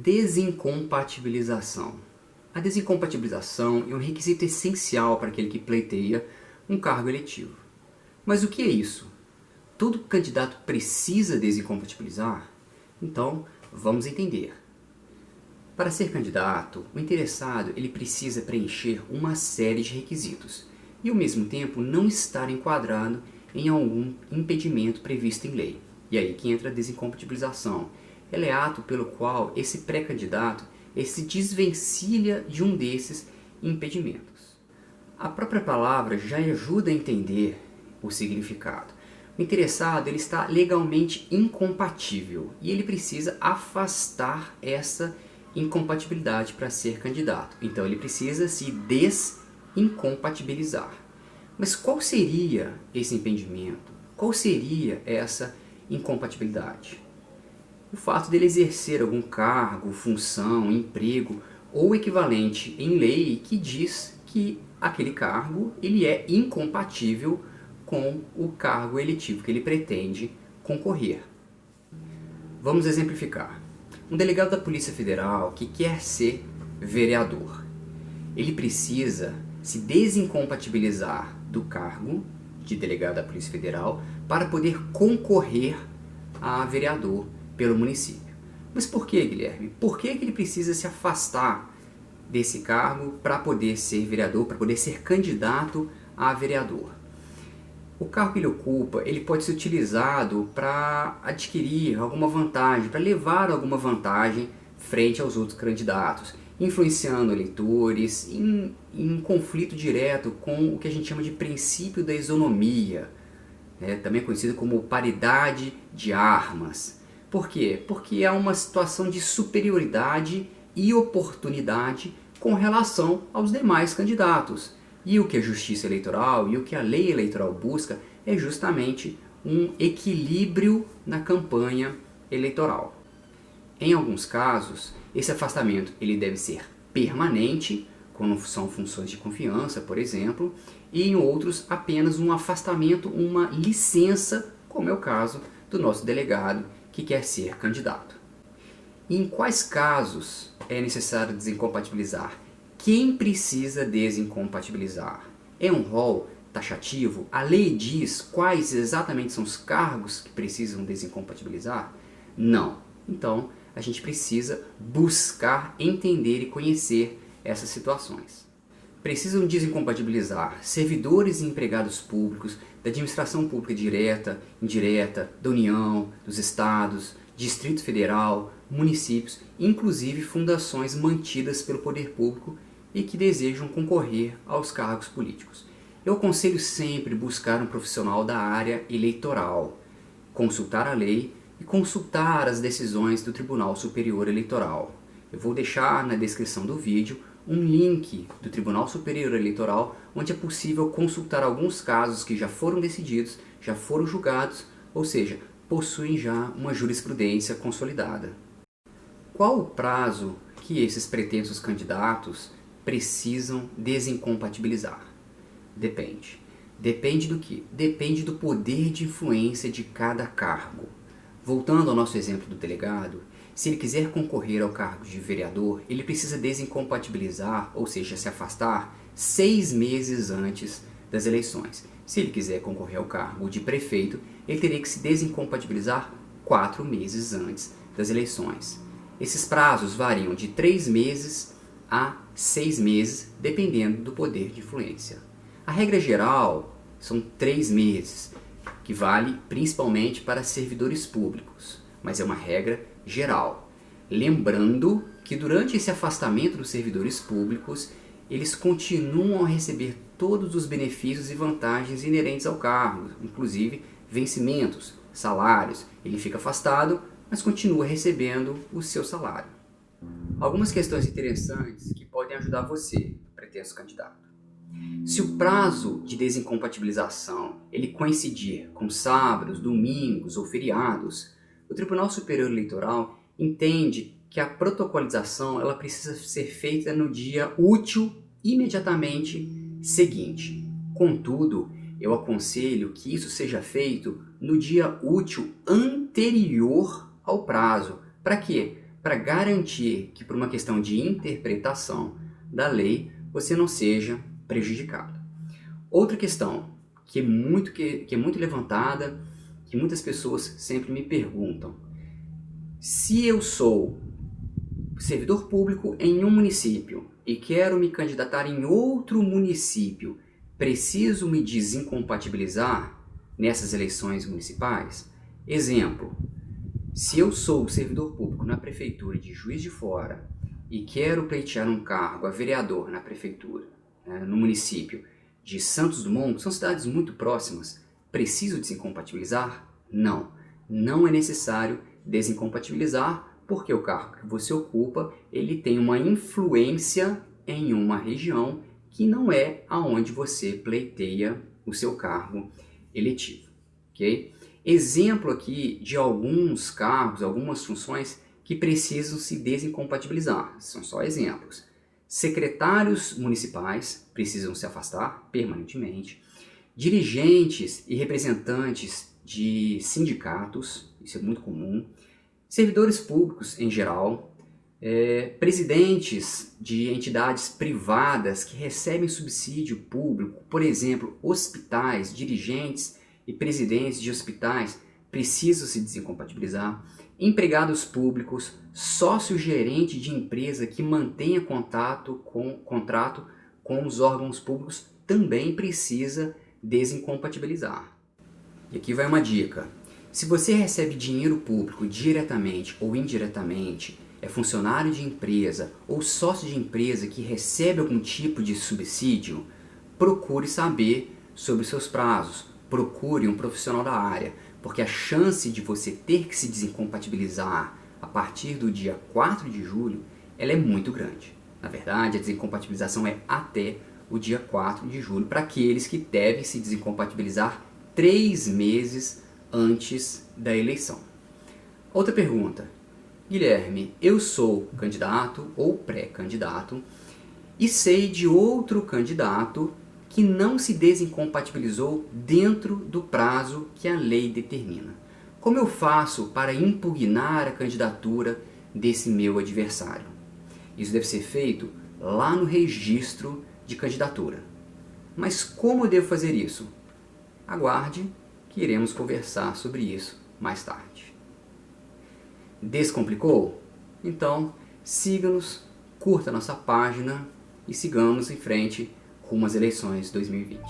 Desincompatibilização. A desincompatibilização é um requisito essencial para aquele que pleiteia um cargo eletivo. Mas o que é isso? Todo candidato precisa desincompatibilizar? Então, vamos entender. Para ser candidato, o interessado ele precisa preencher uma série de requisitos e, ao mesmo tempo, não estar enquadrado em algum impedimento previsto em lei. E aí que entra a desincompatibilização. Ela é ato pelo qual esse pré-candidato se desvencilha de um desses impedimentos. A própria palavra já ajuda a entender o significado. O interessado ele está legalmente incompatível e ele precisa afastar essa incompatibilidade para ser candidato. Então ele precisa se desincompatibilizar. Mas qual seria esse impedimento? Qual seria essa incompatibilidade? O fato dele exercer algum cargo, função, emprego ou equivalente em lei que diz que aquele cargo ele é incompatível com o cargo eletivo que ele pretende concorrer. Vamos exemplificar. Um delegado da Polícia Federal que quer ser vereador, ele precisa se desincompatibilizar do cargo de delegado da Polícia Federal para poder concorrer a vereador pelo município. Mas por que, Guilherme? Por que ele precisa se afastar desse cargo para poder ser vereador, para poder ser candidato a vereador? O cargo que ele ocupa, ele pode ser utilizado para adquirir alguma vantagem, para levar alguma vantagem frente aos outros candidatos, influenciando eleitores em conflito direto com o que a gente chama de princípio da isonomia, também conhecido como paridade de armas. Por quê? Porque há uma situação de superioridade e oportunidade com relação aos demais candidatos. E o que a justiça eleitoral e o que a lei eleitoral busca é justamente um equilíbrio na campanha eleitoral. Em alguns casos, esse afastamento ele deve ser permanente, quando são funções de confiança, por exemplo, e em outros apenas um afastamento, uma licença, como é o caso do nosso delegado que quer ser candidato. E em quais casos é necessário desincompatibilizar? Quem precisa desincompatibilizar? É um rol taxativo? A lei diz quais exatamente são os cargos que precisam desincompatibilizar? Não. Então, a gente precisa buscar entender e conhecer essas situações. Precisam desincompatibilizar servidores e empregados públicos, da administração pública direta, indireta, da União, dos estados, Distrito Federal, municípios, inclusive fundações mantidas pelo poder público e que desejam concorrer aos cargos políticos. Eu aconselho sempre buscar um profissional da área eleitoral, consultar a lei e consultar as decisões do Tribunal Superior Eleitoral. Eu vou deixar na descrição do vídeo um link do Tribunal Superior Eleitoral onde é possível consultar alguns casos que já foram decididos, já foram julgados, ou seja, possuem já uma jurisprudência consolidada. Qual o prazo que esses pretensos candidatos precisam desincompatibilizar? Depende. Depende do quê? Depende do poder de influência de cada cargo. Voltando ao nosso exemplo do delegado, se ele quiser concorrer ao cargo de vereador, ele precisa desincompatibilizar, ou seja, se afastar 6 meses antes das eleições. Se ele quiser concorrer ao cargo de prefeito, ele teria que se desincompatibilizar 4 meses antes das eleições. Esses prazos variam de 3 meses a 6 meses, dependendo do poder de influência. A regra geral são 3 meses, que vale principalmente para servidores públicos, mas é uma regra geral. Lembrando que durante esse afastamento dos servidores públicos, eles continuam a receber todos os benefícios e vantagens inerentes ao cargo, inclusive vencimentos, salários. Ele fica afastado, mas continua recebendo o seu salário. Algumas questões interessantes que podem ajudar você, pretenso candidato. Se o prazo de desincompatibilização ele coincidir com sábados, domingos ou feriados, o Tribunal Superior Eleitoral entende que a protocolização ela precisa ser feita no dia útil imediatamente seguinte. Contudo, eu aconselho que isso seja feito no dia útil anterior ao prazo. Para quê? para garantir que, por uma questão de interpretação da lei, você não seja prejudicado. Outra questão que é muito levantada, que muitas pessoas sempre me perguntam: se eu sou servidor público em um município e quero me candidatar em outro município, preciso me desincompatibilizar nessas eleições municipais? Exemplo: se eu sou servidor público na prefeitura de Juiz de Fora e quero pleitear um cargo a vereador na prefeitura, no município de Santos Dumont, que são cidades muito próximas, preciso desincompatibilizar? Não, não é necessário desincompatibilizar, porque o cargo que você ocupa, ele tem uma influência em uma região que não é aonde você pleiteia o seu cargo eletivo, ok? Exemplo aqui de alguns cargos, algumas funções que precisam se desincompatibilizar, são só exemplos. Secretários municipais precisam se afastar permanentemente, dirigentes e representantes de sindicatos, isso é muito comum, servidores públicos em geral, presidentes de entidades privadas que recebem subsídio público, por exemplo, hospitais, dirigentes e presidentes de hospitais precisam se desincompatibilizar, empregados públicos, sócio-gerente de empresa que mantenha contrato com os órgãos públicos também precisa desincompatibilizar. E aqui vai uma dica: se você recebe dinheiro público diretamente ou indiretamente, é funcionário de empresa ou sócio de empresa que recebe algum tipo de subsídio, procure saber sobre seus prazos, procure um profissional da área, porque a chance de você ter que se desincompatibilizar a partir do dia 4 de julho, ela é muito grande. Na verdade, a desincompatibilização é até o dia 4 de julho para aqueles que devem se desincompatibilizar 3 meses antes da eleição. Outra pergunta: Guilherme, eu sou candidato ou pré-candidato e sei de outro candidato que não se desincompatibilizou dentro do prazo que a lei determina. Como eu faço para impugnar a candidatura desse meu adversário? Isso deve ser feito lá no registro de candidatura. Mas como eu devo fazer isso? Aguarde que iremos conversar sobre isso mais tarde. Descomplicou? Então, siga-nos, curta nossa página e sigamos em frente rumo às eleições 2020.